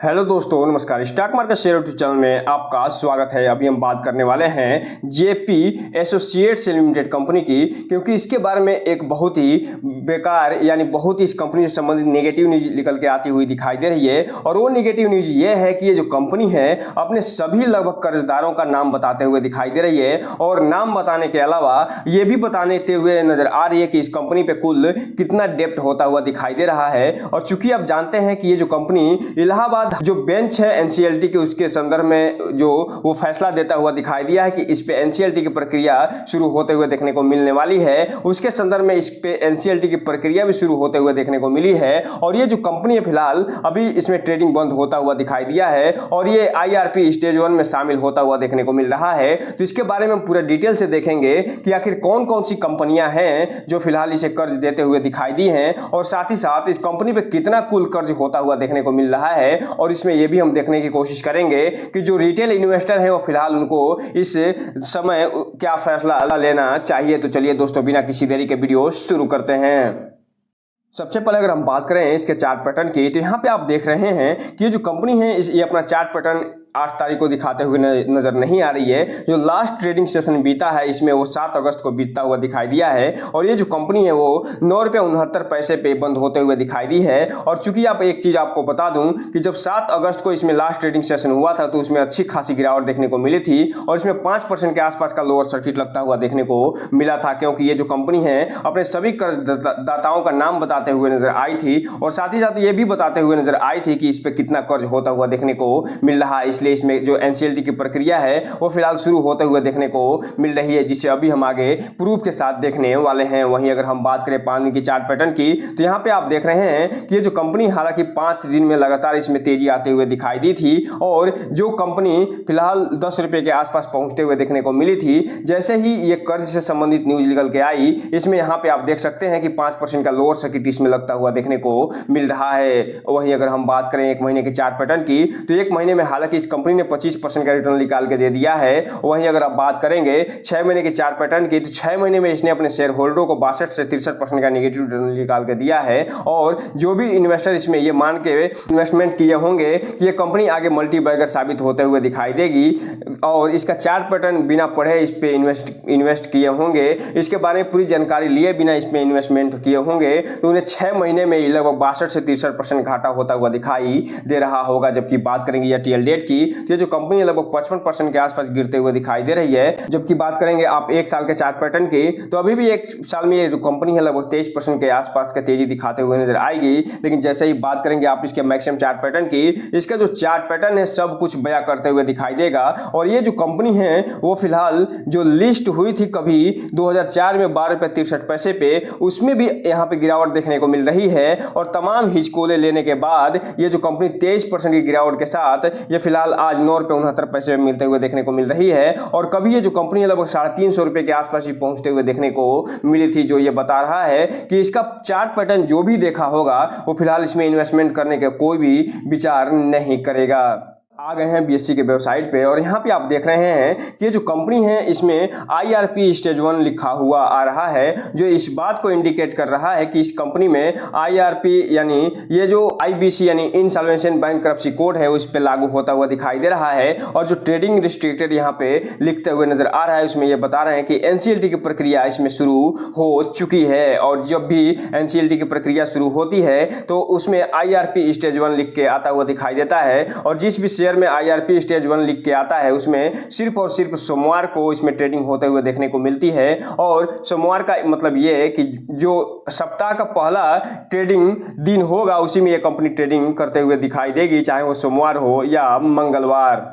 Hello दोस्तों, नमस्कार। Stock market share YouTube channel में आपका स्वागत है। अभी हम बात करने वाले हैं जेपी एसोसिएट्स लिमिटेड कंपनी की, क्योंकि इसके बारे में एक बहुत ही बेकार यानी बहुत ही इस कंपनी से संबंधित नेगेटिव न्यूज निकल के आती हुई दिखाई दे रही है। और वो नेगेटिव न्यूज ये है कि ये जो कंपनी है अपने सभी लगभग कर्जदारों का नाम बताते हुए दिखाई दे रही है, और नाम बताने के अलावा ये भी बताने हुए नजर आ रही है कि इस कंपनी पे कुल कितना डेप्ट होता हुआ दिखाई दे रहा है। और चूंकि आप जानते हैं कि ये जो कंपनी इलाहाबाद जो बेंच है एनसीएलटी के, उसके संदर्भ में जो वो फैसला देता हुआ दिखाई दिया है कि इस पे एनसीएलटी की प्रक्रिया शुरू होते हुए देखने को मिलने वाली है, उसके संदर्भ में इस पे एनसीएलटी की प्रक्रिया भी शुरू होते हुए देखने को मिली है। और ये जो कंपनी है फिलहाल अभी इसमें ट्रेडिंग बंद होता हुआ दिखाई दिया है, और ये आईआरपी स्टेज 1 में शामिल होता हुआ देखने को मिल रहा है। तो इसके बारे में हम पूरा डिटेल से देखेंगे कि आखिर कौन कौन सी कंपनियां हैं जो फिलहाल इसे कर्ज देते हुए दिखाई दी हैं, और साथ ही साथ इस कंपनी पे कितना कुल कर्ज होता हुआ देखने को मिल रहा है। और इसमें यह भी हम देखने की कोशिश करेंगे कि जो रिटेल इन्वेस्टर है वो फिलहाल उनको इस समय क्या फैसला लेना चाहिए। तो चलिए दोस्तों, बिना किसी देरी के वीडियो शुरू करते हैं। सबसे पहले अगर हम बात करें इसके चार्ट पैटर्न की, तो यहाँ पे आप देख रहे हैं कि ये जो कंपनी है ये अपना चार्ट पैटर्न 8 तारीख को दिखाते हुए नजर नहीं आ रही है। जो लास्ट ट्रेडिंग सेशन बीता है इसमें वो 7 अगस्त को बीतता हुआ दिखाई दिया है, और ये जो कंपनी है वो 9 रुपये 69 पैसे पे बंद होते हुए दिखाई दी है। और चूंकि आप एक चीज आपको बता दूं कि जब 7 अगस्त को इसमें लास्ट ट्रेडिंग सेशन हुआ था तो उसमें अच्छी खासी गिरावट देखने को मिली थी, और इसमें 5% के आसपास का लोअर सर्किट लगता हुआ देखने को मिला था, क्योंकि ये जो कंपनी है अपने सभी कर्जदाताओं का नाम बताते हुए नजर आई थी, और साथ ही साथ ये भी बताते हुए नजर आई थी कि इस पे कितना कर्ज होता हुआ देखने को मिल रहा है। इसलिए इसमें जो एनसीएलटी की प्रक्रिया है वो फिलहाल शुरू होते हुए देखने को मिल रही है, जिसे अभी हम आगे प्रूफ के साथ देखने वाले हैं। वहीं अगर हम बात करें 5 दिन की चार्ट पैटर्न की, तो यहाँ पे आप देख रहे हैं कि ये जो कंपनी हालांकि 5 दिन में लगातार इसमें तेजी आते हुए दिखाई दी थी, और जो कंपनी फिलहाल 10 रुपए के आसपास पहुंचते हुए देखने को मिली थी। जैसे ही ये कर्ज से संबंधित न्यूज निकल के आई, इसमें यहाँ पे आप देख सकते हैं कि 5% का लोअर सर्किट इसमें लगता हुआ देखने को मिल रहा है। वहीं अगर हम बात करें 1 महीने के चार्ट पैटर्न की, तो 1 महीने में हालांकि इस कंपनी ने 25% का रिटर्न निकाल के दे दिया है। वहीं अगर आप बात करेंगे 6 महीने के चार्ट पैटर्न की, तो 6 महीने में इसने अपने शेयर होल्डरों को 62 से 63% का नेगेटिव रिटर्न निकाल के दिया है। और जो भी इन्वेस्टर इसमें ये मान के इन्वेस्टमेंट किए होंगे कि ये कंपनी आगे मल्टी बैगर साबित होते हुए दिखाई देगी, और इसका चार्ट पैटर्न बिना पढ़े इस पे इन्वेस्ट किए होंगे, इसके बारे में पूरी जानकारी लिए बिना इसमें इन्वेस्टमेंट किए होंगे, तो उन्हें 6 महीने में लगभग 62 से 63% घाटा होता हुआ दिखाई दे रहा होगा। जबकि बात करेंगे या टीएल डेट की, तो ये जो कंपनी है लगभग 55% के आसपास गिरते हुए दिखाई दे रही है। जबकि बात करेंगे आप 1 साल के चार्ट पैटर्न की, तो अभी भी 1 साल में ये जो कंपनी है लगभग 23% के आसपास का तेजी दिखाते हुए नजर आएगी। लेकिन जैसे ही बात करेंगे आप इसके मैक्सिमम चार्ट पैटर्न की, इसका जो चार्ट पैटर्न है सब कुछ बयां करते हुए दिखाई देगा। और ये जो कंपनी है वो फिलहाल जो लिस्ट हुई थी कभी 2004 में 12 रुपये 63 पैसे पे, उसमें भी यहाँ पे गिरावट देखने को मिल रही है। और तमाम हिचकोले लेने के बाद ये जो कंपनी 23% की गिरावट के साथ ये फिलहाल आज 9 रुपये 69 पैसे मिलते हुए देखने को मिल रही है। और कभी ये जो कंपनी है लगभग 350 रुपए के आसपास ही पहुंचते हुए देखने को मिली थी, जो ये बता रहा है कि इसका चार्ट पैटर्न जो भी देखा होगा वो फिलहाल इसमें इन्वेस्टमेंट करने का कोई भी विचार नहीं करेगा। आ गए हैं बीएससी के वेबसाइट पे, और यहाँ पे आप देख रहे हैं कि ये जो कंपनी है इसमें आईआरपी स्टेज 1 लिखा हुआ आ रहा है, जो इस बात को इंडिकेट कर रहा है कि इस कंपनी में आईआरपी यानी ये जो आईबीसी यानी इंसॉल्वेंसी बैंक्रप्सी कोड है उस पर लागू होता हुआ दिखाई दे रहा है। और जो ट्रेडिंग रिस्ट्रिक्टेड यहाँ पे लिखते हुए नजर आ रहा है उसमें ये बता रहे हैं कि एनसीएलटी की प्रक्रिया इसमें शुरू हो चुकी है। और जब भी एनसीएलटी की प्रक्रिया शुरू होती है तो उसमें आईआरपी स्टेज 1 लिख के आता हुआ दिखाई देता है, और जिस भी शेयर में आईआरपी स्टेज 1 लिख के आता है उसमें सिर्फ और सिर्फ सोमवार को इसमें ट्रेडिंग होते हुए देखने को मिलती है। और सोमवार का मतलब ये है कि जो सप्ताह का पहला ट्रेडिंग दिन होगा उसी में ये कंपनी ट्रेडिंग करते हुए दिखाई देगी, चाहे वो सोमवार हो या मंगलवार।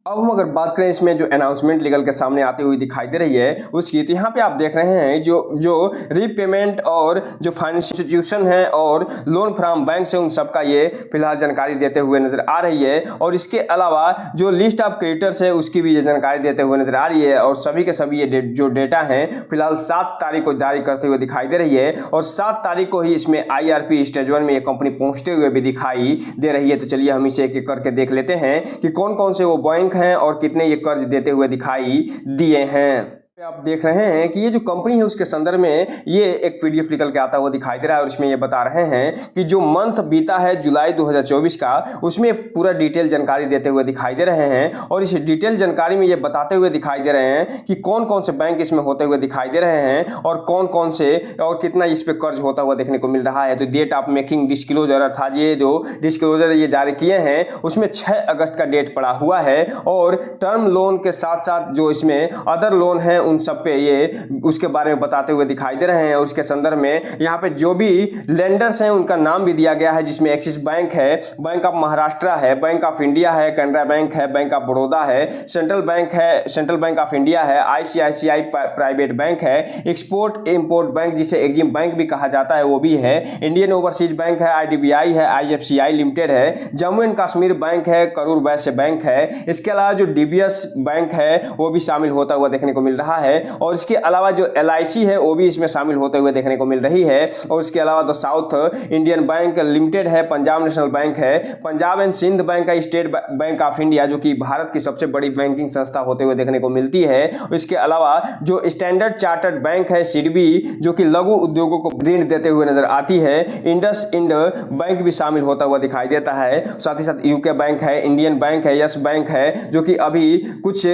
अब हम अगर बात करें इसमें जो अनाउंसमेंट निकल के सामने आती हुई दिखाई दे रही है उसकी, तो यहाँ पे आप देख रहे हैं जो रीपेमेंट और जो फाइनेंशियल इंस्टीट्यूशन है और लोन फ्रॉम बैंक से उन सबका ये फिलहाल जानकारी देते हुए नजर आ रही है। और इसके अलावा जो लिस्ट ऑफ क्रेडिटर्स है उसकी भी ये जानकारी देते हुए नजर आ रही है। और सभी के सभी ये जो डेटा है फिलहाल 7 तारीख को जारी करते हुए दिखाई दे रही है, और 7 तारीख को ही इसमें आईआरपी स्टेज 1 में ये कंपनी पहुंचते हुए भी दिखाई दे रही है। तो चलिए हम इसे एक एक करके देख लेते हैं कि कौन कौन से वो बैंक हैं और कितने ये कर्ज देते हुए दिखाई दिए हैं। आप देख रहे हैं कि ये जो कंपनी है उसके संदर्भ में ये एक पीडीएफ निकल के आता हुआ दिखाई दे रहा है और इसमें ये बता रहे हैं कि जो मंथ बीता है जुलाई 2024 का, उसमें पूरा डिटेल जानकारी देते हुए दिखाई दे रहे हैं। और इस डिटेल जानकारी में ये बताते हुए दिखाई दे रहे हैं कि कौन कौन से बैंक इसमें होते हुए दिखाई दे रहे हैं और कौन कौन से और कितना इस पर कर्ज होता हुआ देखने को मिल रहा है। तो डेट ऑफ मेकिंग डिस्क्लोजर अर्थात ये जो डिस्क्लोजर ये जारी किए हैं उसमें 6 अगस्त का डेट पड़ा हुआ है। और टर्म लोन के साथ साथ जो इसमें अदर लोन है उन सब पे ये उसके बारे में बताते हुए दिखाई दे रहे हैं। और उसके संदर्भ में यहाँ पे जो भी लेंडर्स हैं उनका नाम भी दिया गया है, जिसमें एक्सिस बैंक है, बैंक ऑफ महाराष्ट्र है, बैंक ऑफ इंडिया है, कैनरा बैंक है, बैंक ऑफ बड़ौदा है, सेंट्रल बैंक है, सेंट्रल बैंक ऑफ इंडिया है, आईसीआईसीआई प्राइवेट बैंक है, एक्सपोर्ट इंपोर्ट बैंक जिसे एग्जिम बैंक भी कहा जाता है वो भी है, इंडियन ओवरसीज बैंक है, आईडीबीआई है, आईएफसीआई लिमिटेड है, जम्मू एंड कश्मीर बैंक है, करूर वैश्य बैंक है। इसके अलावा जो डीबीएस बैंक है वो भी शामिल होता हुआ देखने को मिल रहा है। और इसके अलावा जो एलआईसी है वो भी इसमें शामिल होते हुए देखने को मिल रही है। और इसके अलावा तो साउथ इंडियन बैंक लिमिटेड है, पंजाब नेशनल बैंक है, पंजाब एंड सिंध बैंक है, स्टेट बैंक ऑफ इंडिया जो कि भारत की सबसे बड़ी बैंकिंग संस्था होते हुए देखने को मिलती है। इसके अलावा जो स्टैंडर्ड चार्टर्ड बैंक है सिडबी जो कि लघु उद्योगों को ऋण देते हुए नजर आती है, इंडस इंड बैंक भी शामिल होता हुआ दिखाई देता है। साथ ही साथ यूके बैंक है, इंडियन बैंक है, यस बैंक है जो कि अभी कुछ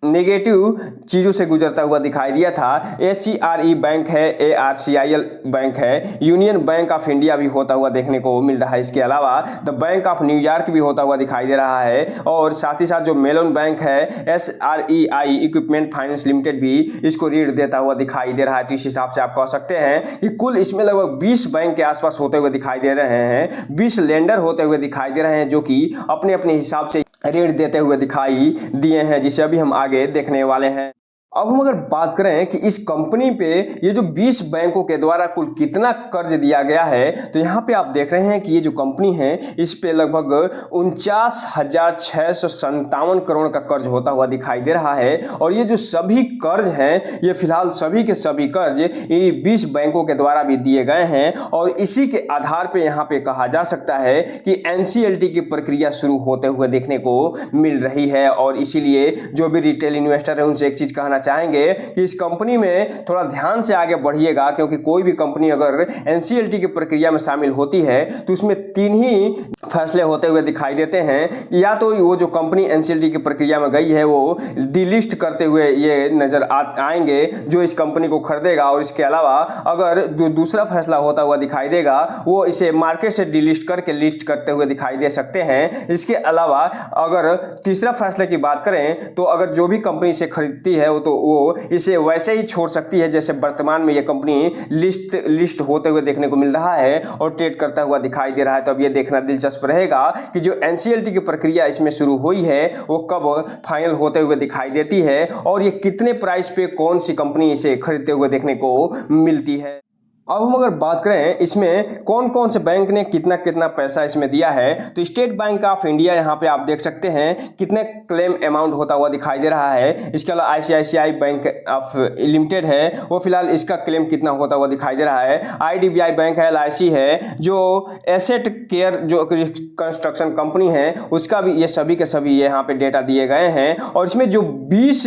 नेगेटिव चीज़ों से गुजरता हुआ दिखाई दिया था, एचसीआरई बैंक है, एआरसीआईएल बैंक है, यूनियन बैंक ऑफ इंडिया भी होता हुआ देखने को मिल रहा है। इसके अलावा द बैंक ऑफ न्यूयॉर्क भी होता हुआ दिखाई दे रहा है। और साथ ही साथ जो मेलोन बैंक है, एसआरईआई इक्विपमेंट फाइनेंस लिमिटेड भी इसको ऋण देता हुआ दिखाई दे रहा है। तो इस हिसाब से आप कह सकते हैं कि कुल इसमें लगभग 20 बैंक के आसपास होते हुए दिखाई दे रहे हैं, 20 लेंडर होते हुए दिखाई दे रहे हैं जो कि अपने अपने हिसाब से ऋण देते हुए दिखाई दिए हैं, जिसे अभी हम आगे देखने वाले हैं। अब हम अगर बात करें कि इस कंपनी पे ये जो 20 बैंकों के द्वारा कुल कितना कर्ज दिया गया है, तो यहाँ पे आप देख रहे हैं कि ये जो कंपनी है इस पे लगभग 49,657 करोड़ का कर्ज होता हुआ दिखाई दे रहा है। और ये जो सभी कर्ज हैं ये फिलहाल सभी के सभी कर्ज ये 20 बैंकों के द्वारा भी दिए गए हैं। और इसी के आधार पे यहाँ पे कहा जा सकता है कि एनसीएलटी की प्रक्रिया शुरू होते हुए देखने को मिल रही है। और इसीलिए जो भी रिटेल इन्वेस्टर है उनसे एक चीज कहना चाहेंगे कि इस कंपनी में थोड़ा ध्यान से आगे बढ़िएगा, क्योंकि कोई भी कंपनी अगर एनसीएलटी की प्रक्रिया में शामिल होती है तो उसमें 3 ही फैसले होते हुए दिखाई देते हैं। या तो वो जो कंपनी एनसीएलटी की प्रक्रिया में गई है वो डिलिस्ट करते हुए ये नजर आएंगे जो इस कंपनी को खरीदेगा, और इसके अलावा अगर जो दूसरा फैसला होता हुआ दिखाई देगा वो इसे मार्केट से डिलिस्ट करके लिस्ट करते हुए दिखाई दे सकते हैं। इसके अलावा अगर तीसरा फैसले की बात करें तो अगर जो भी कंपनी इसे खरीदती है तो वो इसे वैसे ही छोड़ सकती है जैसे वर्तमान में ये कंपनी लिस्ट होते हुए देखने को मिल रहा है और ट्रेड करता हुआ दिखाई दे रहा है। तो अब ये देखना दिलचस्प रहेगा कि जो एनसीएलटी की प्रक्रिया इसमें शुरू हुई है वो कब फाइनल होते हुए दिखाई देती है और ये कितने प्राइस पे कौन सी कंपनी इसे खरीदते हुए देखने को मिलती है। अब हम अगर बात करें इसमें कौन कौन से बैंक ने कितना कितना पैसा इसमें दिया है, तो स्टेट बैंक ऑफ इंडिया यहाँ पे आप देख सकते हैं कितने क्लेम अमाउंट होता हुआ दिखाई दे रहा है। इसके अलावा आईसीआईसीआई बैंक ऑफ लिमिटेड है वो फिलहाल इसका क्लेम कितना होता हुआ दिखाई दे रहा है। आईडीबीआई बैंक है, एलआईसी है, जो एसेट केयर जो कंस्ट्रक्शन कंपनी है उसका भी ये सभी के सभी यहाँ पे डेटा दिए गए हैं। और इसमें जो 20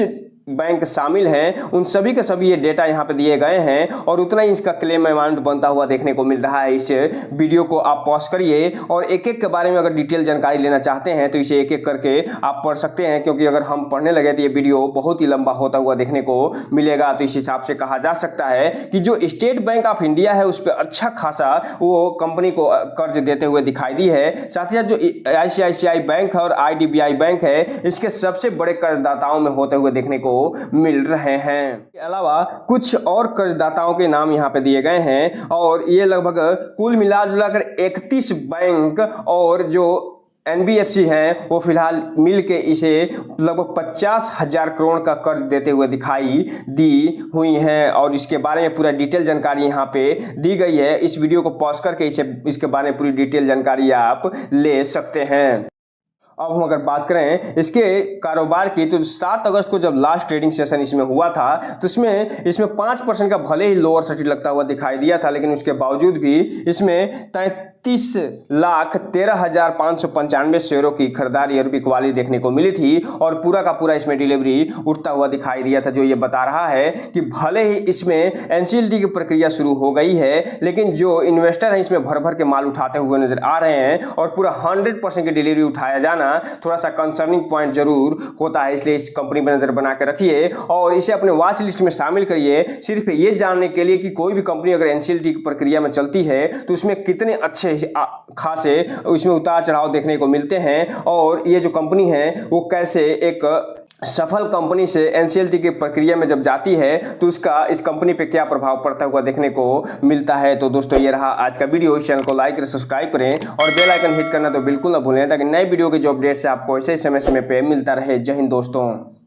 बैंक शामिल हैं उन सभी के सभी ये डेटा यहाँ पे दिए गए हैं और उतना ही इसका क्लेम अमाउंट बनता हुआ देखने को मिल रहा है। इस वीडियो को आप पॉज करिए और एक एक के बारे में अगर डिटेल जानकारी लेना चाहते हैं तो इसे एक एक करके आप पढ़ सकते हैं, क्योंकि अगर हम पढ़ने लगे तो ये वीडियो बहुत ही लंबा होता हुआ देखने को मिलेगा। तो इस हिसाब से कहा जा सकता है कि जो स्टेट बैंक ऑफ इंडिया है उस पर अच्छा खासा वो कंपनी को कर्ज देते हुए दिखाई दी है। साथ ही साथ जो आईसीआईसीआई बैंक है और आईडीबीआई बैंक है इसके सबसे बड़े कर्जदाताओं में होते हुए देखने को मिल रहे हैं। इसके अलावा कुछ और कर्जदाताओं के नाम यहाँ पे दिए गए हैं और ये लगभग कुल मिलाजुलाकर 31 बैंक और जो एनबीएफसी हैं वो फिलहाल मिलके इसे लगभग 50,000 करोड़ का कर्ज देते हुए दिखाई दी हुई हैं। और इसके बारे में पूरा डिटेल जानकारी यहाँ पे दी गई है। इस वीडियो को पॉज करके इसके बारे में पूरी डिटेल जानकारी आप ले सकते हैं। अब हम अगर बात करें इसके कारोबार की तो 7 अगस्त को जब लास्ट ट्रेडिंग सेशन इसमें हुआ था तो इसमें 5% का भले ही लोअर सर्किट लगता हुआ दिखाई दिया था, लेकिन उसके बावजूद भी इसमें 32,13,595 शेयरों की खरीदारी और बिकवाली देखने को मिली थी और पूरा का पूरा इसमें डिलीवरी उठता हुआ दिखाई दिया था, जो ये बता रहा है कि भले ही इसमें एनसीएलटी की प्रक्रिया शुरू हो गई है, लेकिन जो इन्वेस्टर है इसमें भर भर के माल उठाते हुए नजर आ रहे हैं और पूरा 100% की डिलीवरी उठाया जाना थोड़ा सा कंसर्निंग पॉइंट जरूर होता है। इसलिए इस कंपनी पर नजर बना के रखिए और इसे अपने वॉच लिस्ट में शामिल करिए, सिर्फ ये जानने के लिए कि कोई भी कंपनी अगर एनसीएलटी की प्रक्रिया में चलती है तो उसमें कितने अच्छे खासे इसमें उतार चढ़ाव देखने को मिलते हैं और ये जो कंपनी है वो कैसे एक सफल कंपनी से एनसीएलटी की प्रक्रिया में जब जाती है तो उसका इस कंपनी पे क्या प्रभाव पड़ता हुआ देखने को मिलता है। तो दोस्तों ये रहा आज का वीडियो। इस चैनल को लाइक करें, सब्सक्राइब करें और बेल आइकन हिट करना तो बिल्कुल ना भूलें, ताकि नए वीडियो के जो अपडेट्स है आपको ऐसे समय पे मिलता रहे। जय हिंद दोस्तों।